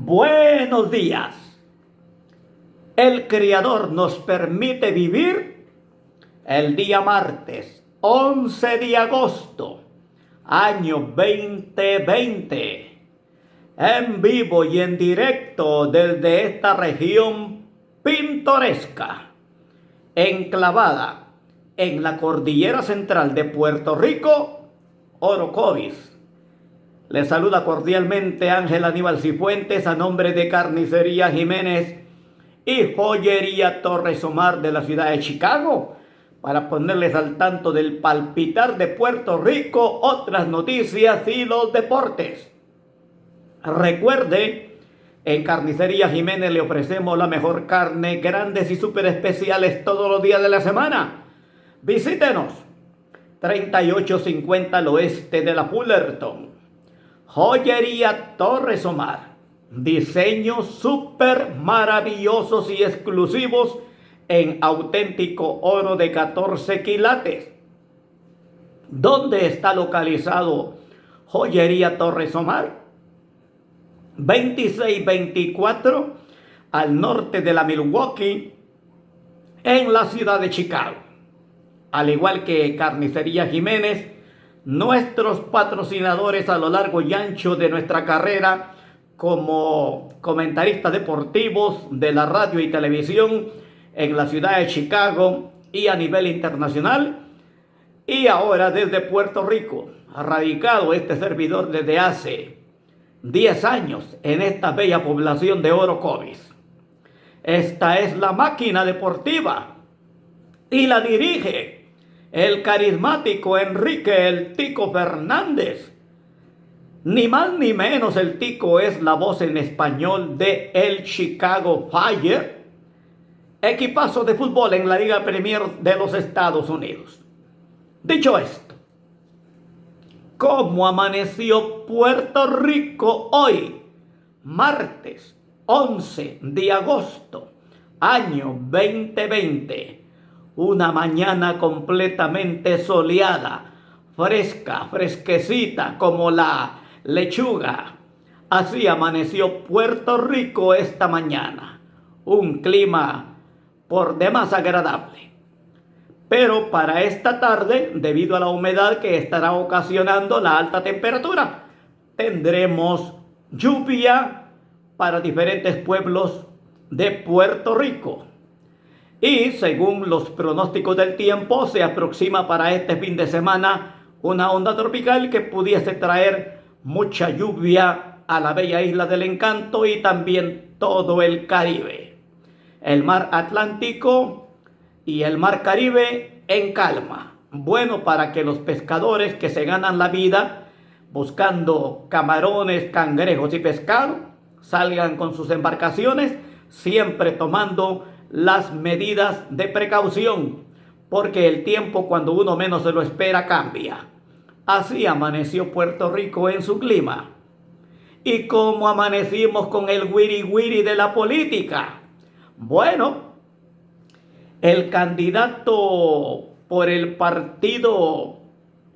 Buenos días. El Creador nos permite vivir el día martes 11 de agosto, año 2020, en vivo y en directo desde esta región pintoresca, enclavada en la cordillera central de Puerto Rico, Orocovis. Les saluda cordialmente Ángel Aníbal Cifuentes a nombre de Carnicería Jiménez y Joyería Torres Omar de la ciudad de Chicago, para ponerles al tanto del palpitar de Puerto Rico, otras noticias y los deportes. Recuerde, en Carnicería Jiménez le ofrecemos la mejor carne, grandes y súper especiales todos los días de la semana. Visítenos, 3850 al oeste de la Fullerton. Joyería Torres Omar, diseños súper maravillosos y exclusivos en auténtico oro de 14 quilates. ¿Dónde está localizado Joyería Torres Omar? 2624 al norte de la Milwaukee, en la ciudad de Chicago. Al igual que Carnicería Jiménez, nuestros patrocinadores a lo largo y ancho de nuestra carrera como comentaristas deportivos de la radio y televisión en la ciudad de Chicago y a nivel internacional, y ahora desde Puerto Rico, radicado este servidor desde hace 10 años en esta bella población de Orocovis. Esta es la máquina deportiva y la dirige el carismático Enrique "El Tico" Fernández. Ni más ni menos, el Tico es la voz en español de el Chicago Fire, equipazo de fútbol en la Liga Premier de los Estados Unidos. Dicho esto, ¿cómo amaneció Puerto Rico hoy, martes 11 de agosto, año 2020? Una mañana completamente soleada, fresca, fresquecita como la lechuga. Así amaneció Puerto Rico esta mañana. Un clima por demás agradable. Pero para esta tarde, debido a la humedad que estará ocasionando la alta temperatura, tendremos lluvia para diferentes pueblos de Puerto Rico. Y según los pronósticos del tiempo, se aproxima para este fin de semana una onda tropical que pudiese traer mucha lluvia a la bella isla del Encanto y también todo el Caribe. El mar Atlántico y el mar Caribe en calma. Bueno para que los pescadores que se ganan la vida buscando camarones, cangrejos y pescado salgan con sus embarcaciones, siempre tomando las medidas de precaución, porque el tiempo, cuando uno menos se lo espera, cambia. Así amaneció Puerto Rico en su clima. ¿Y cómo amanecimos con el wiri wiri de la política? Bueno, el candidato por el partido,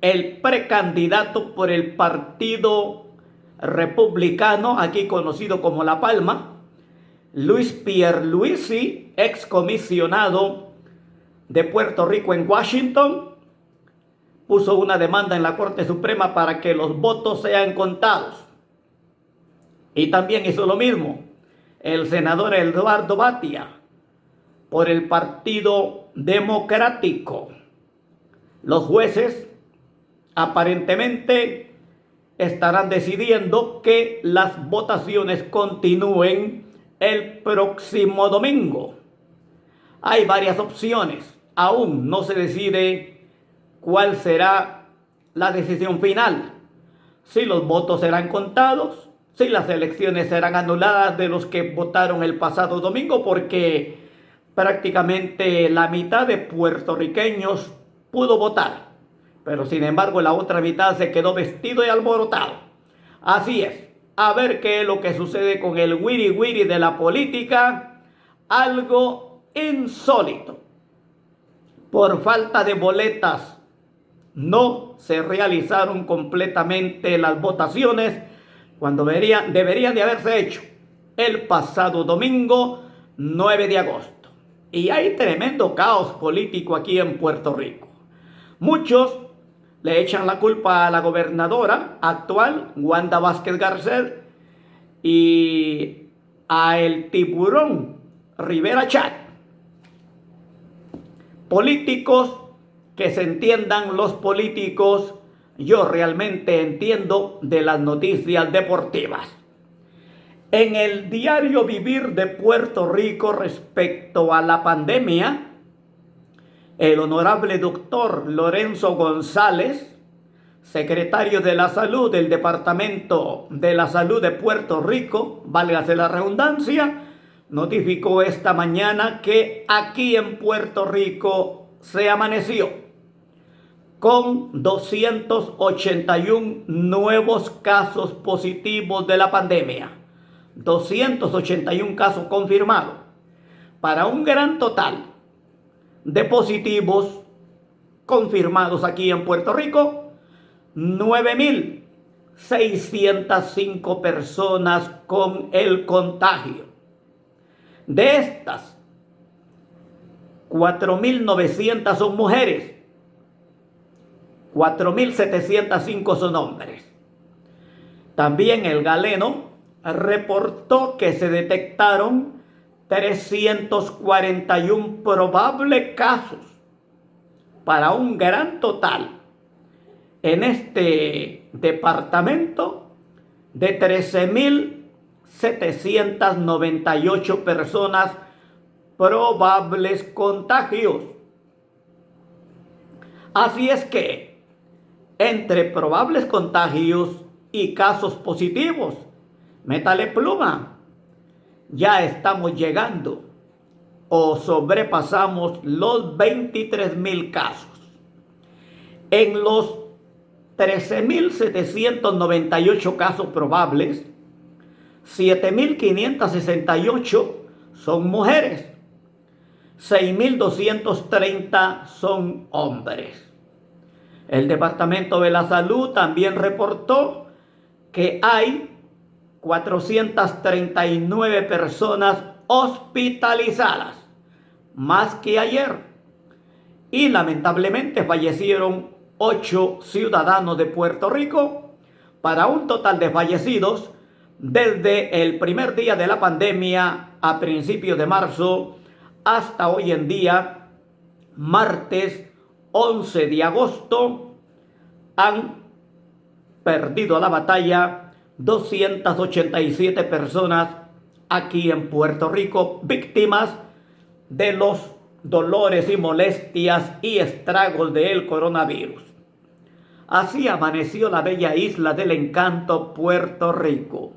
el precandidato por el Partido Republicano, aquí conocido como La Palma, Luis Pierluisi, excomisionado de Puerto Rico en Washington, puso una demanda en la Corte Suprema para que los votos sean contados. Y también hizo lo mismo el senador Eduardo Batia, por el Partido Democrático. Los jueces aparentemente estarán decidiendo que las votaciones continúen el próximo domingo. Hay varias opciones. Aún no se decide cuál será la decisión final. Si los votos serán contados, si las elecciones serán anuladas de los que votaron el pasado domingo, porque prácticamente la mitad de puertorriqueños pudo votar, pero sin embargo la otra mitad se quedó vestido y alborotado. Así es. A ver qué es lo que sucede con el wiri wiri de la política. Algo insólito. Por falta de boletas no se realizaron completamente las votaciones cuando deberían de haberse hecho el pasado domingo 9 de agosto. Y hay tremendo caos político aquí en Puerto Rico. Muchos le echan la culpa a la gobernadora actual, Wanda Vázquez Garcet, y a el tiburón Rivera Chat. Políticos, que se entiendan los políticos, yo realmente entiendo de las noticias deportivas. En el diario Vivir de Puerto Rico respecto a la pandemia, el honorable doctor Lorenzo González, secretario de la Salud del Departamento de la Salud de Puerto Rico, válgase la redundancia, notificó esta mañana que aquí en Puerto Rico se amaneció con 281 nuevos casos positivos de la pandemia. 281 casos confirmados, para un gran total de positivos confirmados aquí en Puerto Rico, 9.605 personas con el contagio. De estas, 4.900 son mujeres, 4.705 son hombres. También el Galeno reportó que se detectaron 341 probables casos, para un gran total en este departamento de 13.798 personas probables contagios. Así es que entre probables contagios y casos positivos, métale pluma, ya estamos llegando o sobrepasamos los 23.000 casos. En los 13.798 casos probables, 7.568 son mujeres, 6.230 son hombres. El Departamento de la Salud también reportó que hay 439 personas hospitalizadas, más que ayer, y lamentablemente fallecieron 8 ciudadanos de Puerto Rico, para un total de fallecidos desde el primer día de la pandemia a principios de marzo hasta hoy en día, martes 11 de agosto, han perdido la batalla 287 personas aquí en Puerto Rico, víctimas de los dolores y molestias y estragos del coronavirus. Así amaneció la bella isla del encanto, Puerto Rico.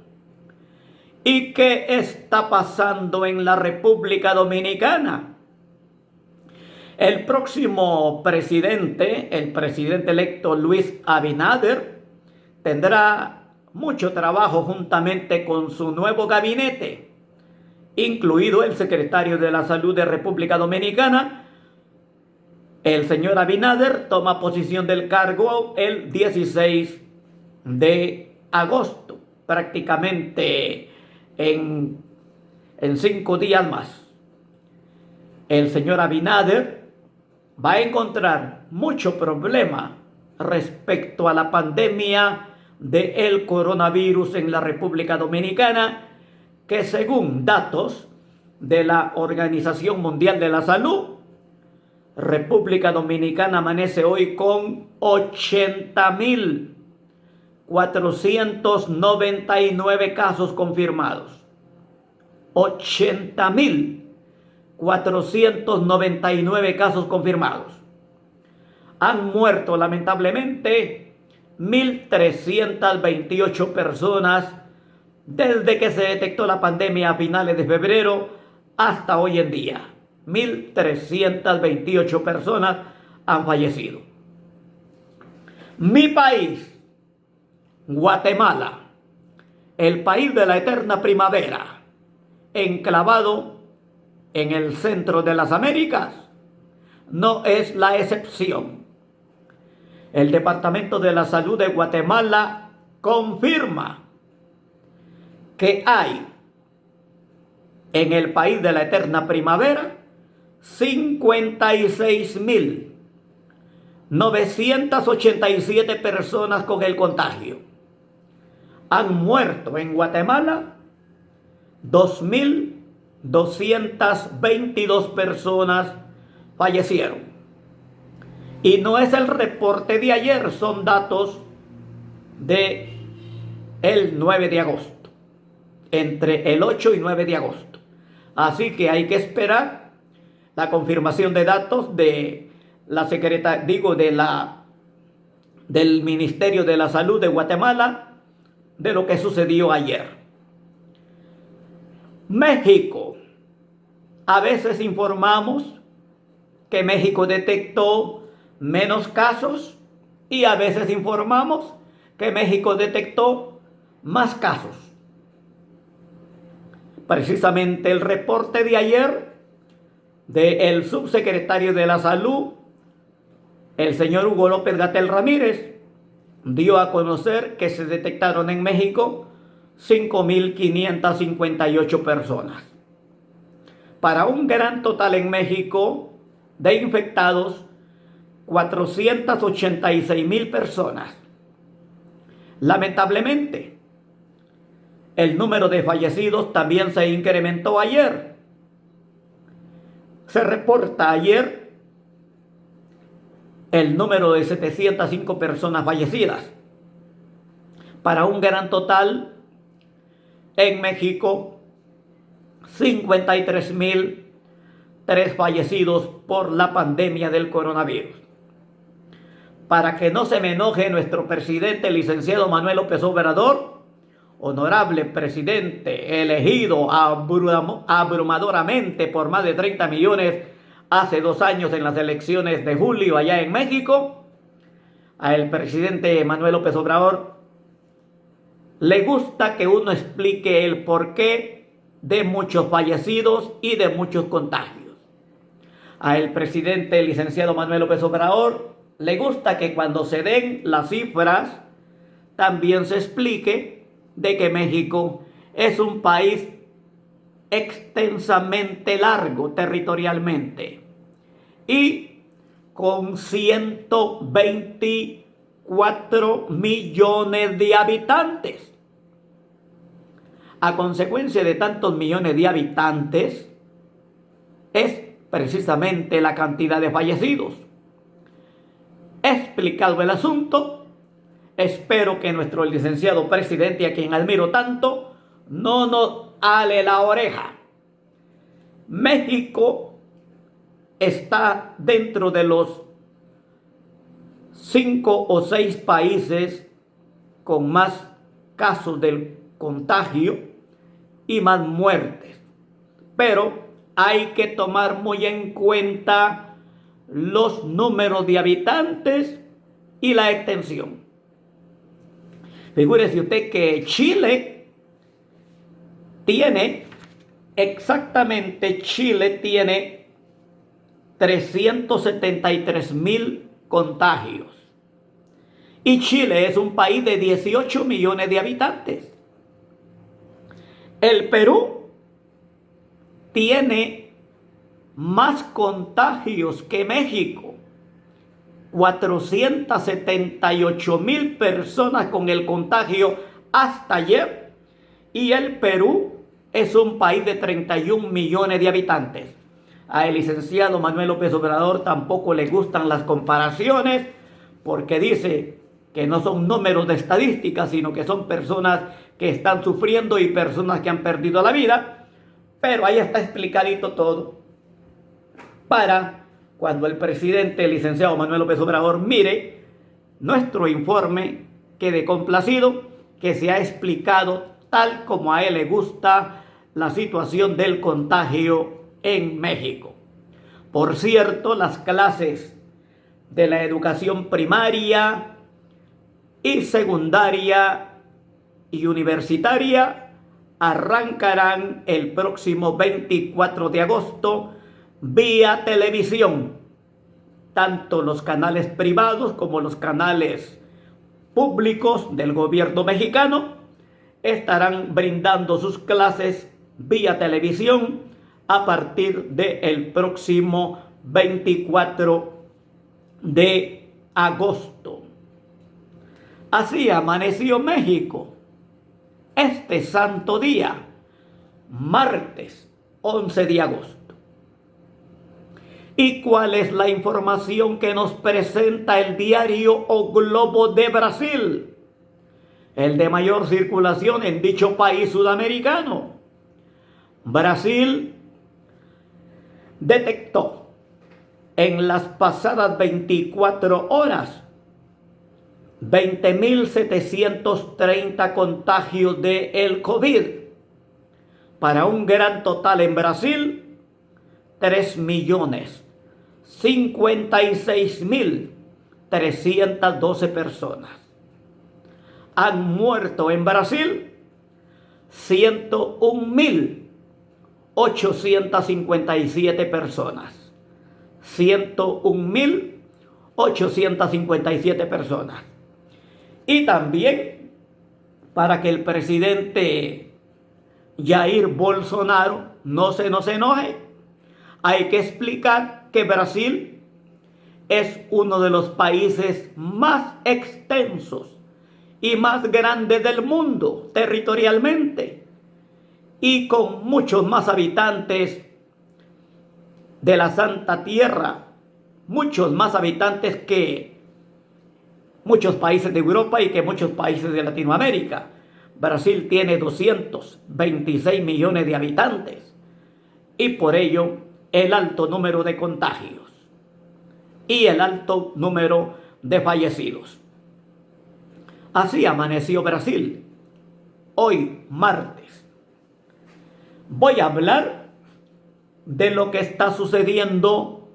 ¿Y qué está pasando en la República Dominicana? El próximo presidente, el presidente electo Luis Abinader, tendrá mucho trabajo juntamente con su nuevo gabinete, incluido el secretario de la Salud de República Dominicana. El señor Abinader toma posesión del cargo el 16 de agosto, prácticamente en 5 días más. El señor Abinader va a encontrar mucho problema respecto a la pandemia del coronavirus en la República Dominicana, que según datos de la Organización Mundial de la Salud, República Dominicana amanece hoy con 80.499 casos confirmados. 80.499 casos confirmados. Han muerto lamentablemente 1.328 personas desde que se detectó la pandemia a finales de febrero hasta hoy en día. 1.328 personas han fallecido. Mi país, Guatemala, el país de la eterna primavera, enclavado en el centro de las Américas, no es la excepción. El Departamento de la Salud de Guatemala confirma que hay En el país de la eterna primavera, 56.987 personas con el contagio. Han muerto en Guatemala 2.222 personas fallecieron. Y no es el reporte de ayer, son datos de el 9 de agosto, entre el 8 y 9 de agosto. Así que hay que esperar la confirmación de datos de la del Ministerio de la Salud de Guatemala de lo que sucedió ayer. México. A veces informamos que México detectó menos casos y a veces informamos que México detectó más casos. Precisamente el reporte de ayer del subsecretario de la Salud, el señor Hugo López-Gatell Ramírez, dio a conocer que se detectaron en México 5.558 personas, para un gran total en México de infectados 486.000 personas. Lamentablemente, el número de fallecidos también se incrementó ayer. Se reporta ayer el número de 705 personas fallecidas, para un gran total en México 53.003 fallecidos por la pandemia del coronavirus. Para que no se me enoje nuestro presidente, el licenciado Manuel López Obrador, honorable presidente elegido abrumadoramente por más de 30 millones hace 2 años en las elecciones de julio allá en México, al presidente Manuel López Obrador le gusta que uno explique el porqué de muchos fallecidos y de muchos contagios. Al presidente licenciado Manuel López Obrador le gusta que cuando se den las cifras también se explique de que México es un país extensamente largo territorialmente y con 124 millones de habitantes. A consecuencia de tantos millones de habitantes es precisamente la cantidad de fallecidos. Explicado el asunto, espero que nuestro licenciado presidente, a quien admiro tanto, no nos ale la oreja. México está dentro de los 5 o 6 países con más casos del contagio y más muertes. Pero hay que tomar muy en cuenta los números de habitantes y la extensión. Figúrese usted que Chile tiene 373.000 contagios. Y Chile es un país de 18 millones de habitantes. El Perú tiene más contagios que México. 478.000 personas con el contagio hasta ayer. Y el Perú es un país de 31 millones de habitantes. Al licenciado Manuel López Obrador tampoco le gustan las comparaciones, porque dice que no son números de estadísticas, sino que son personas que están sufriendo y personas que han perdido la vida. Pero ahí está explicadito todo, para cuando el presidente, el licenciado Manuel López Obrador, mire nuestro informe, quede complacido que se ha explicado tal como a él le gusta la situación del contagio en México. Por cierto, las clases de la educación primaria y secundaria y universitaria arrancarán el próximo 24 de agosto vía televisión. Tanto los canales privados como los canales públicos del gobierno mexicano estarán brindando sus clases vía televisión a partir del próximo 24 de agosto. Así amaneció México este santo día, martes 11 de agosto. ¿Y cuál es la información que nos presenta el diario O Globo de Brasil, el de mayor circulación en dicho país sudamericano? Brasil detectó en las pasadas 24 horas 20.730 contagios de el COVID, para un gran total en Brasil 3.056.312 personas. Han muerto en Brasil 101.857 personas. 101.857 personas. Y también, para que el presidente Jair Bolsonaro no se nos enoje, hay que explicar que Brasil es uno de los países más extensos y más grandes del mundo territorialmente, y con muchos más habitantes de la Santa Tierra, muchos más habitantes que muchos países de Europa y que muchos países de Latinoamérica. Brasil tiene 226 millones de habitantes y por ello el alto número de contagios y el alto número de fallecidos. Así amaneció Brasil hoy martes. Voy a hablar de lo que está sucediendo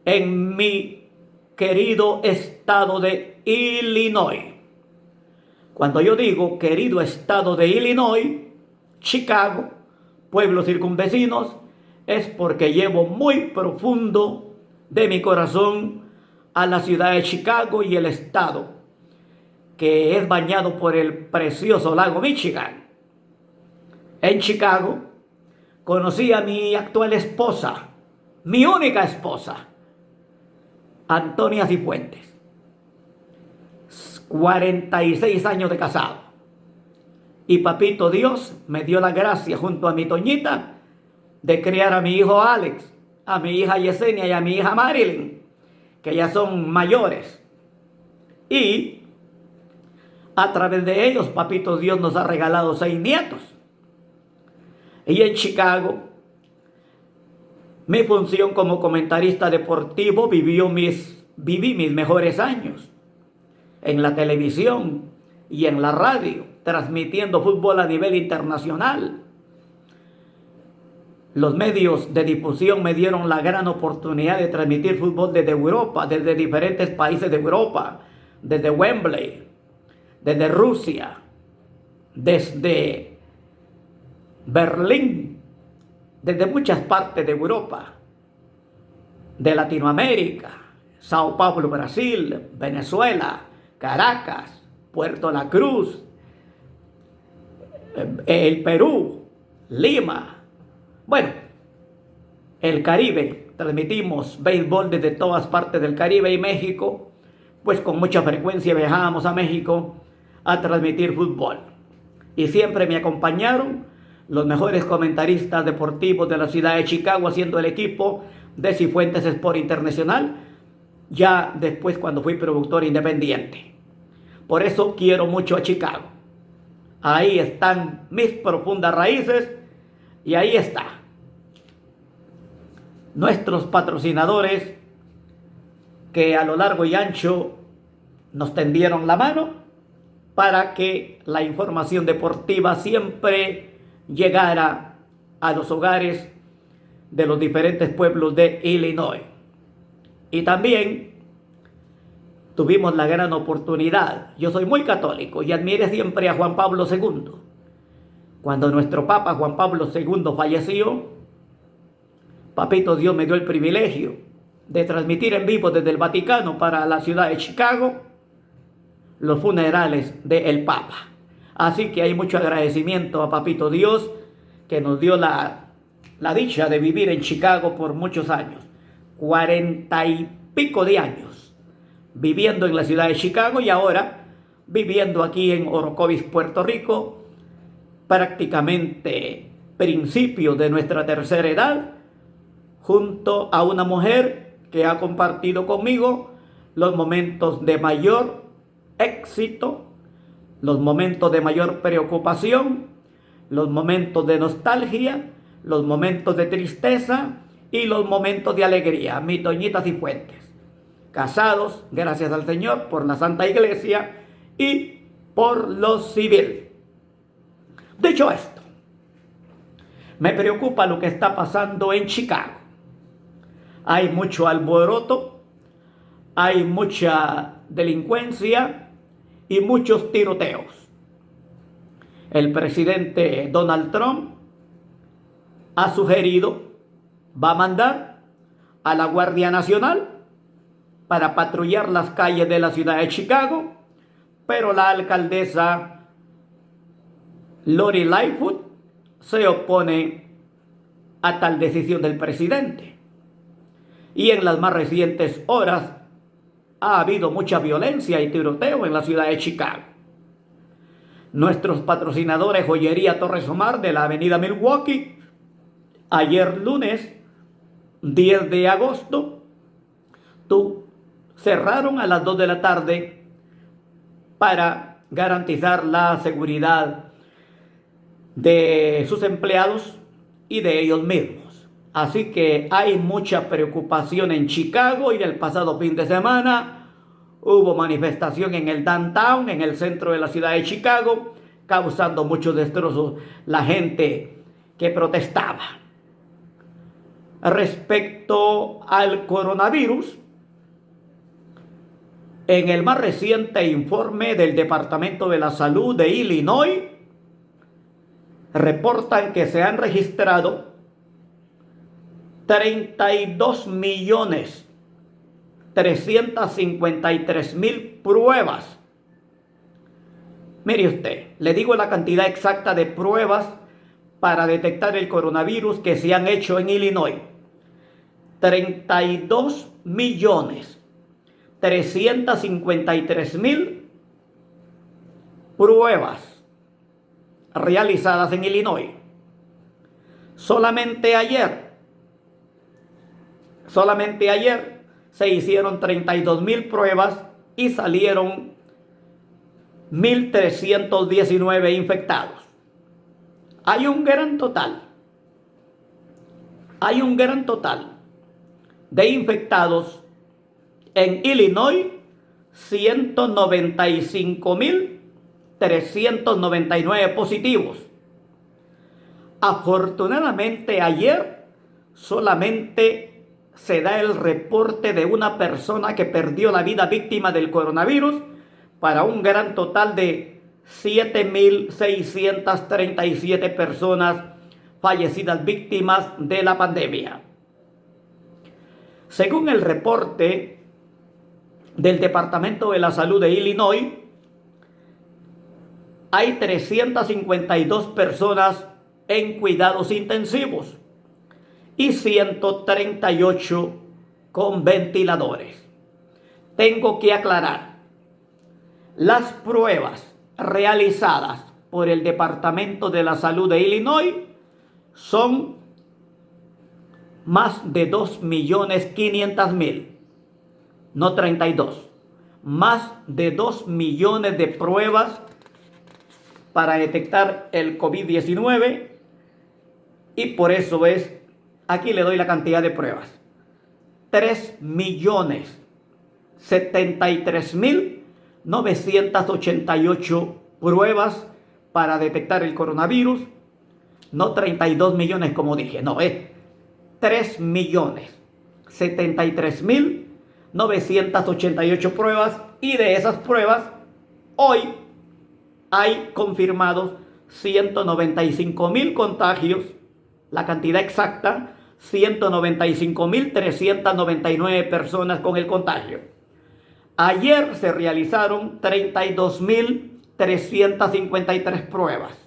en mi querido estado de Illinois. Cuando yo digo querido estado de Illinois, Chicago, pueblos circunvecinos, es porque llevo muy profundo de mi corazón a la ciudad de Chicago y el estado, que es bañado por el precioso lago Michigan. En Chicago conocí a mi actual esposa, mi única esposa, Antonia Cifuentes. 46 años de casado. Y papito Dios me dio la gracia, junto a mi Toñita, de criar a mi hijo Alex, a mi hija Yesenia y a mi hija Marilyn, que ya son mayores. Y a través de ellos, papito Dios nos ha regalado 6 nietos. Y en Chicago, mi función como comentarista deportivo viví mis mejores años en la televisión y en la radio, transmitiendo fútbol a nivel internacional. Los medios de difusión me dieron la gran oportunidad de transmitir fútbol desde Europa, desde diferentes países de Europa, desde Wembley, desde Rusia, desde Berlín, desde muchas partes de Europa, de Latinoamérica, Sao Paulo, Brasil, Venezuela, Caracas, Puerto La Cruz, el Perú, Lima, bueno, el Caribe. Transmitimos béisbol desde todas partes del Caribe y México, pues con mucha frecuencia viajábamos a México a transmitir fútbol. Y siempre me acompañaron los mejores comentaristas deportivos de la ciudad de Chicago, haciendo el equipo de Cifuentes Sport Internacional, ya después cuando fui productor independiente. Por eso quiero mucho a Chicago. Ahí están mis profundas raíces y ahí está nuestros patrocinadores que a lo largo y ancho nos tendieron la mano para que la información deportiva siempre llegara a los hogares de los diferentes pueblos de Illinois. Y también tuvimos la gran oportunidad, yo soy muy católico y admiré siempre a Juan Pablo II. Cuando nuestro Papa Juan Pablo II falleció, papito Dios me dio el privilegio de transmitir en vivo desde el Vaticano para la ciudad de Chicago los funerales del Papa. Así que hay mucho agradecimiento a papito Dios que nos dio la dicha de vivir en Chicago por muchos años, 40 y pico de años viviendo en la ciudad de Chicago y ahora viviendo aquí en Orocovis, Puerto Rico, prácticamente principios de nuestra tercera edad, junto a una mujer que ha compartido conmigo los momentos de mayor éxito, los momentos de mayor preocupación, los momentos de nostalgia, los momentos de tristeza y los momentos de alegría. Mi Toñita Cifuentes, casados, gracias al Señor, por la Santa Iglesia y por lo civil. Dicho esto, me preocupa lo que está pasando en Chicago. Hay mucho alboroto, hay mucha delincuencia y muchos tiroteos. El presidente Donald Trump ha sugerido, va a mandar a la Guardia Nacional para patrullar las calles de la ciudad de Chicago, pero la alcaldesa Lori Lightfoot se opone a tal decisión del presidente. Y en las más recientes horas ha habido mucha violencia y tiroteo en la ciudad de Chicago. Nuestros patrocinadores Joyería Torres Omar de la avenida Milwaukee, ayer lunes 10 de agosto, cerraron a las 2 de la tarde para garantizar la seguridad de sus empleados y de ellos mismos. Así que hay mucha preocupación en Chicago y el pasado fin de semana hubo manifestación en el downtown, en el centro de la ciudad de Chicago, causando muchos destrozos la gente que protestaba. Respecto al coronavirus, en el más reciente informe del Departamento de la Salud de Illinois, reportan que se han registrado 32.353.000 pruebas. Mire usted, le digo la cantidad exacta de pruebas para detectar el coronavirus que se han hecho en Illinois. 32.353.000 pruebas realizadas en Illinois. Solamente ayer se hicieron 32.000 pruebas y salieron 1.319 infectados. Hay un gran total de infectados en Illinois, 195.399 positivos. Afortunadamente ayer solamente se da el reporte de una persona que perdió la vida víctima del coronavirus, para un gran total de 7.637 personas fallecidas víctimas de la pandemia. Según el reporte del Departamento de la Salud de Illinois, hay 352 personas en cuidados intensivos y 138 con ventiladores. Tengo que aclarar, las pruebas realizadas por el Departamento de la Salud de Illinois son más de 2.500.000, no 32, más de 2 millones de pruebas para detectar el COVID-19, y por eso aquí le doy la cantidad de pruebas: 3.073.988 pruebas para detectar el coronavirus, no 32 millones como dije, no, es 3.073.988 pruebas, y de esas pruebas hoy hay confirmados 195.000 contagios, la cantidad exacta, 195.399 personas con el contagio. Ayer se realizaron 32.353 pruebas.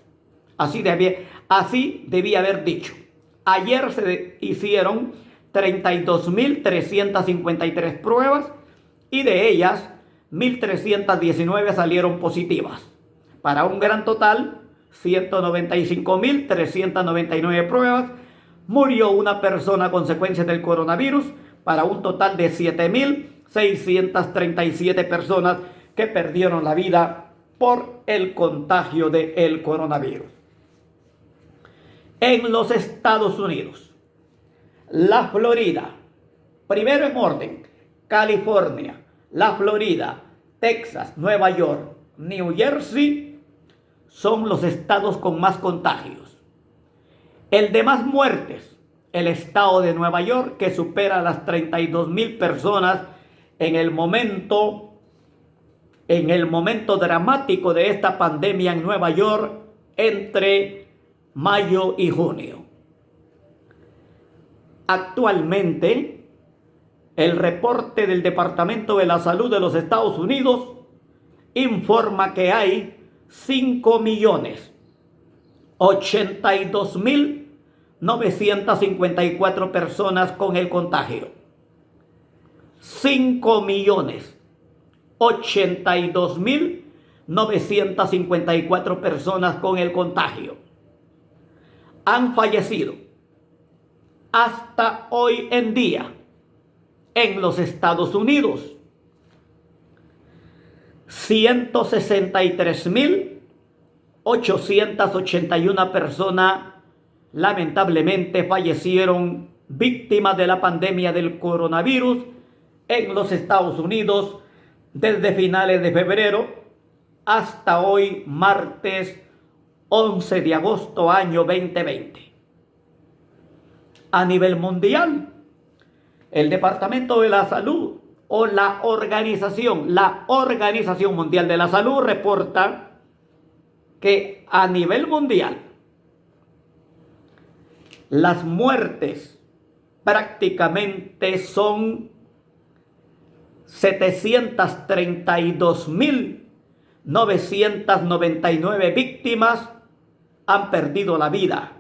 Así de bien, Así debía haber dicho. Ayer se hicieron 32.353 pruebas y de ellas 1.319 salieron positivas. Para un gran total, 195.399 pruebas. Murió una persona a consecuencia del coronavirus para un total de 7.637 personas que perdieron la vida por el contagio del coronavirus. En los Estados Unidos, la Florida, primero en orden, California, la Florida, Texas, Nueva York, New Jersey, son los estados con más contagios. El de más muertes, el estado de Nueva York, que supera las 32.000 personas en el momento dramático de esta pandemia en Nueva York entre mayo y junio. Actualmente, el reporte del Departamento de la Salud de los Estados Unidos informa que hay 5.082.954 personas con el contagio. 5.082.954 personas con el contagio. Han fallecido hasta hoy en día en los Estados Unidos 163.881 personas lamentablemente fallecieron víctimas de la pandemia del coronavirus en los Estados Unidos desde finales de febrero hasta hoy, martes 11 de agosto año 2020. A nivel mundial, el Departamento de la Salud o la Organización Mundial de la Salud reporta que a nivel mundial las muertes prácticamente son 732.999 víctimas han perdido la vida.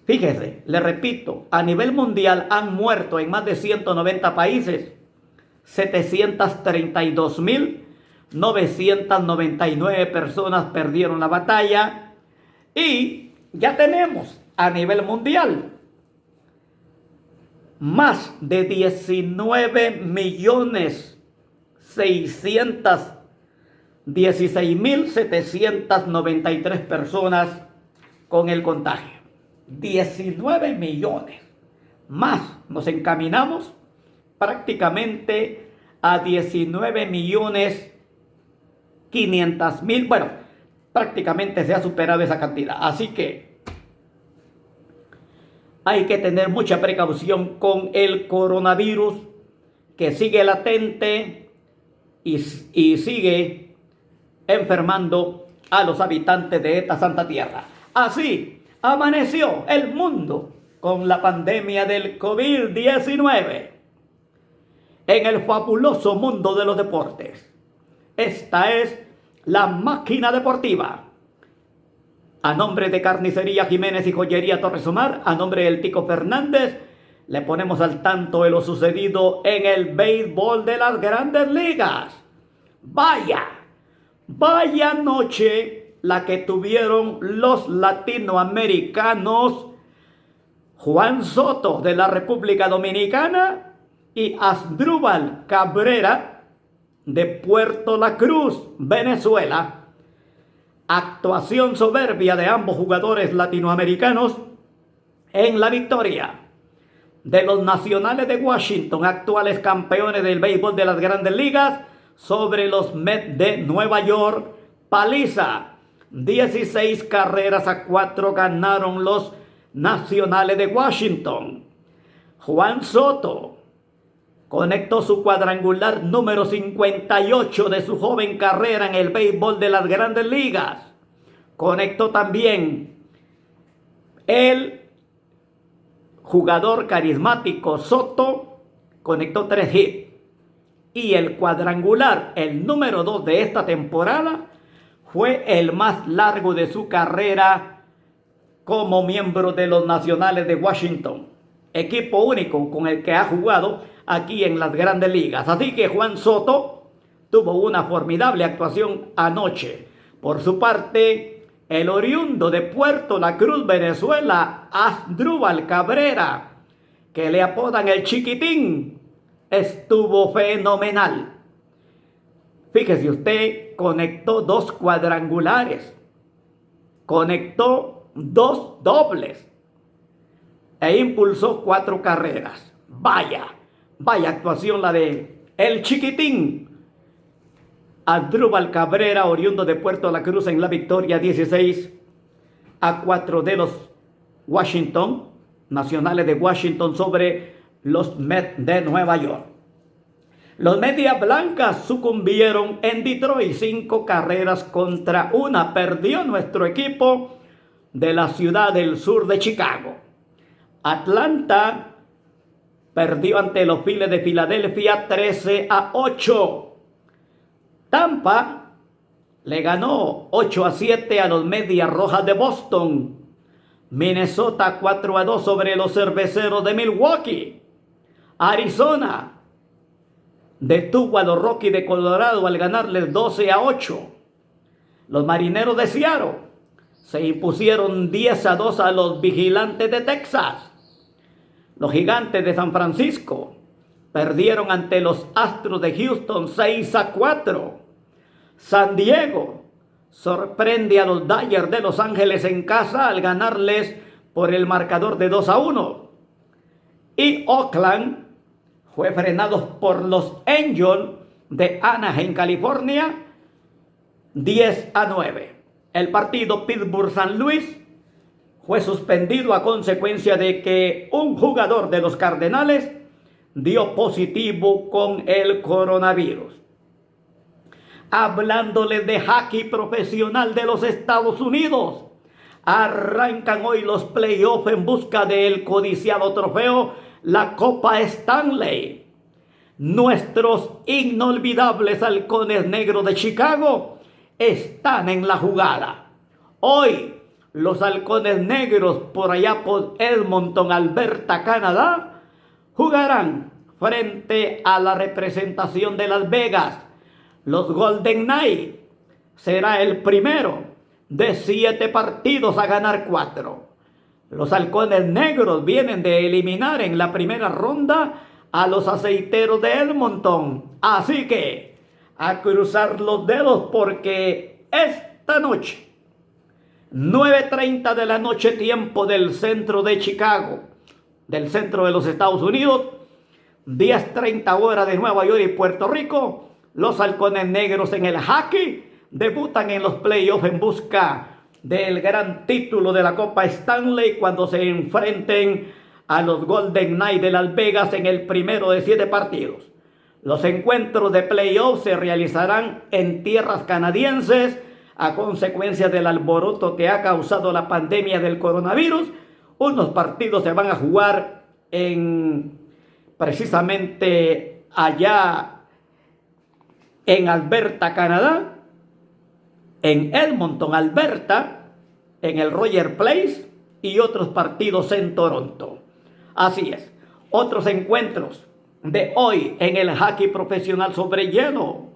Fíjese, le repito, a nivel mundial han muerto en más de 190 países 732.999 personas perdieron la batalla y ya tenemos a nivel mundial más de 19.616.793 personas con el contagio. 19 millones. Más nos encaminamos prácticamente a 19.500.000. Bueno, prácticamente se ha superado esa cantidad. Así que hay que tener mucha precaución con el coronavirus que sigue latente y sigue enfermando a los habitantes de esta santa tierra. Así amaneció el mundo con la pandemia del COVID-19 en el fabuloso mundo de los deportes. Esta es la máquina deportiva. A nombre de Carnicería Jiménez y Joyería Torres Omar, a nombre del Tico Fernández, le ponemos al tanto de lo sucedido en el béisbol de las Grandes Ligas. Vaya noche la que tuvieron los latinoamericanos Juan Soto de la República Dominicana y Asdrúbal Cabrera de Puerto La Cruz, Venezuela. Actuación soberbia de ambos jugadores latinoamericanos en la victoria de los Nacionales de Washington, actuales campeones del béisbol de las Grandes Ligas, sobre los Mets de Nueva York. Paliza, 16-4 ganaron los Nacionales de Washington. Juan Soto conectó su cuadrangular número 58 de su joven carrera en el béisbol de las Grandes Ligas. Conectó también el jugador carismático Soto, conectó 3 hits. Y el cuadrangular, el número 2 de esta temporada, fue el más largo de su carrera como miembro de los Nacionales de Washington, equipo único con el que ha jugado aquí en las Grandes Ligas. Así que Juan Soto tuvo una formidable actuación anoche. Por su parte, el oriundo de Puerto La Cruz, Venezuela, Asdrúbal Cabrera, que le apodan el Chiquitín, estuvo fenomenal. Fíjese usted, conectó 2 cuadrangulares, conectó 2 dobles e impulsó 4 carreras. Vaya actuación la de el Chiquitín. Asdrúbal Cabrera, oriundo de Puerto La Cruz, en la victoria 16-4 de los Nacionales de Washington sobre los Mets de Nueva York. Los Medias Blancas sucumbieron en Detroit 5 carreras contra 1. Perdió nuestro equipo de la ciudad del sur de Chicago. Atlanta perdió ante los Phillies de Filadelfia 13-8. Tampa le ganó 8-7 a los Medias Rojas de Boston. Minnesota 4-2 sobre los Cerveceros de Milwaukee. Arizona detuvo a los Rockies de Colorado al ganarles 12-8. Los Marineros de Seattle se impusieron 10-2 a los Vigilantes de Texas. Los Gigantes de San Francisco perdieron ante los Astros de Houston 6-4. San Diego sorprende a los Dodgers de Los Ángeles en casa al ganarles por el marcador de 2-1. Y Oakland fue frenado por los Angels de Anaheim, California, 10-9. El partido Pittsburgh-San Luis fue suspendido a consecuencia de que un jugador de los Cardenales dio positivo con el coronavirus. Hablándoles de hockey profesional de los Estados Unidos, arrancan hoy los playoffs en busca del codiciado trofeo, la Copa Stanley. Nuestros inolvidables Halcones Negros de Chicago están en la jugada. Hoy los Halcones Negros por allá por Edmonton, Alberta, Canadá, jugarán frente a la representación de Las Vegas. Los Golden Knights será el primero de 7 partidos a ganar 4. Los Halcones Negros vienen de eliminar en la primera ronda a los Aceiteros de Edmonton. Así que a cruzar los dedos porque esta noche, 9:30 de la noche, tiempo del centro de Chicago, del centro de los Estados Unidos, 10:30 horas de Nueva York y Puerto Rico, los Halcones Negros en el hockey debutan en los playoffs en busca del gran título de la Copa Stanley cuando se enfrenten a los Golden Knights de Las Vegas en el primero de 7 partidos. Los encuentros de playoffs se realizarán en tierras canadienses a consecuencia del alboroto que ha causado la pandemia del coronavirus. Unos partidos se van a jugar precisamente allá en Alberta, Canadá, en Edmonton, Alberta, en el Rogers Place, y otros partidos en Toronto. Así es. Otros encuentros de hoy en el hockey profesional sobre hielo.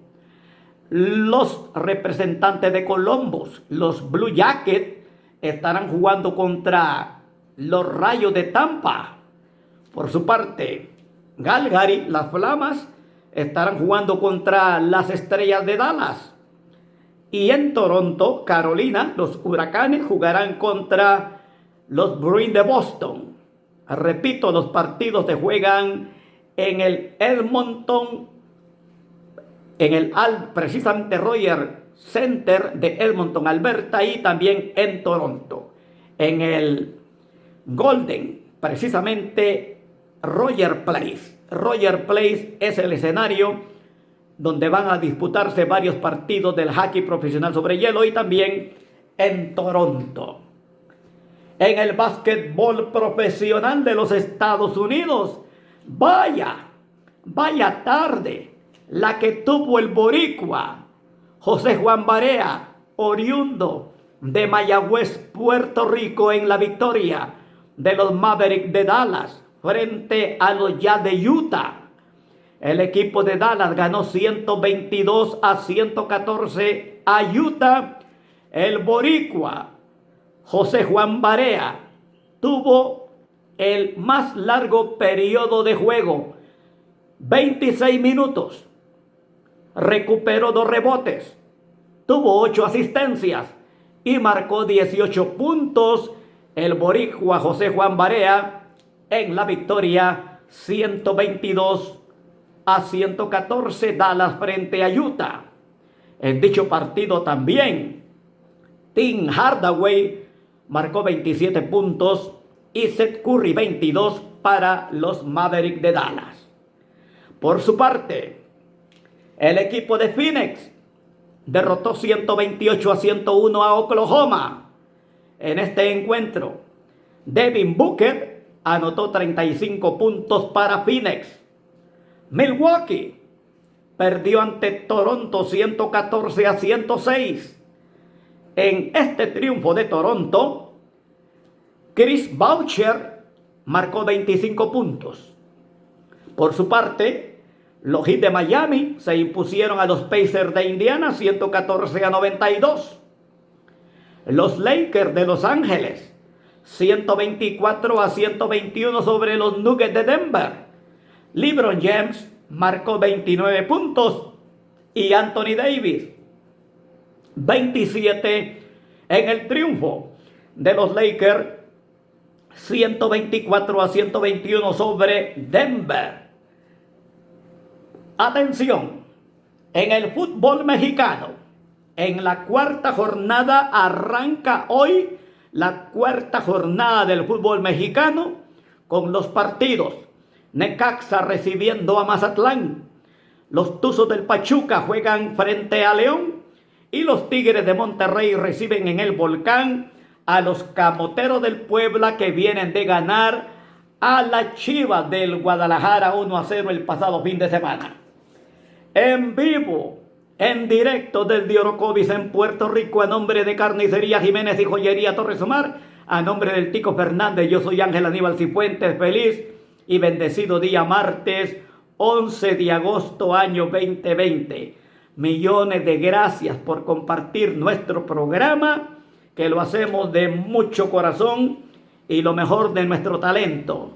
Los representantes de Columbus, los Blue Jackets, estarán jugando contra los Rayos de Tampa. Por su parte, Calgary, las Flamas, estarán jugando contra las Estrellas de Dallas. Y en Toronto, Carolina, los Huracanes jugarán contra los Bruins de Boston. Repito, los partidos se juegan en el Edmonton, precisamente Rogers Center de Edmonton, Alberta, y también en Toronto. En el Golden, precisamente Rogers Place. Rogers Place es el escenario donde van a disputarse varios partidos del hockey profesional sobre hielo, y también en Toronto. En el básquetbol profesional de los Estados Unidos, vaya tarde la que tuvo el boricua José Juan Barea, oriundo de Mayagüez, Puerto Rico, en la victoria de los Mavericks de Dallas frente a los Jazz de Utah. El equipo de Dallas ganó 122-114 a Utah. El boricua José Juan Barea tuvo el más largo periodo de juego, 26 minutos. Recuperó 2 rebotes, tuvo 8 asistencias y marcó 18 puntos. El boricua José Juan Barea en la victoria 122-114 Dallas frente a Utah. En dicho partido también Tim Hardaway marcó 27 puntos y Seth Curry 22 para los Mavericks de Dallas. Por su parte, el equipo de Phoenix derrotó 128-101 a Oklahoma. En este encuentro, Devin Booker anotó 35 puntos para Phoenix. Milwaukee perdió ante Toronto 114-106. En este triunfo de Toronto, Chris Boucher marcó 25 puntos. Por su parte, los Heat de Miami se impusieron a los Pacers de Indiana 114-92. Los Lakers de Los Ángeles 124-121 sobre los Nuggets de Denver. LeBron James marcó 29 puntos y Anthony Davis 27 en el triunfo de los Lakers 124-121 sobre Denver. Atención, en el fútbol mexicano, en la cuarta jornada arranca hoy la cuarta jornada del fútbol mexicano con los partidos: Necaxa recibiendo a Mazatlán, los Tuzos del Pachuca juegan frente a León y los Tigres de Monterrey reciben en el Volcán a los Camoteros del Puebla, que vienen de ganar a la Chivas del Guadalajara 1-0 el pasado fin de semana. En vivo, en directo desde Orocovis en Puerto Rico, a nombre de Carnicería Jiménez y Joyería Torres Omar, a nombre del Tico Fernández, yo soy Ángel Aníbal Cifuentes. Feliz y bendecido día martes 11 de agosto año 2020. Millones de gracias por compartir nuestro programa, que lo hacemos de mucho corazón y lo mejor de nuestro talento.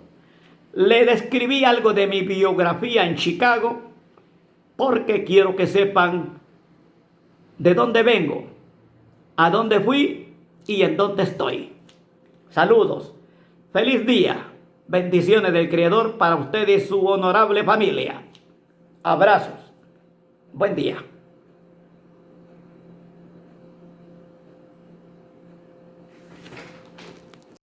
Le describí algo de mi biografía en Chicago porque quiero que sepan de dónde vengo, a dónde fui y en dónde estoy. Saludos, feliz día, bendiciones del Creador para ustedes y su honorable familia. Abrazos, buen día.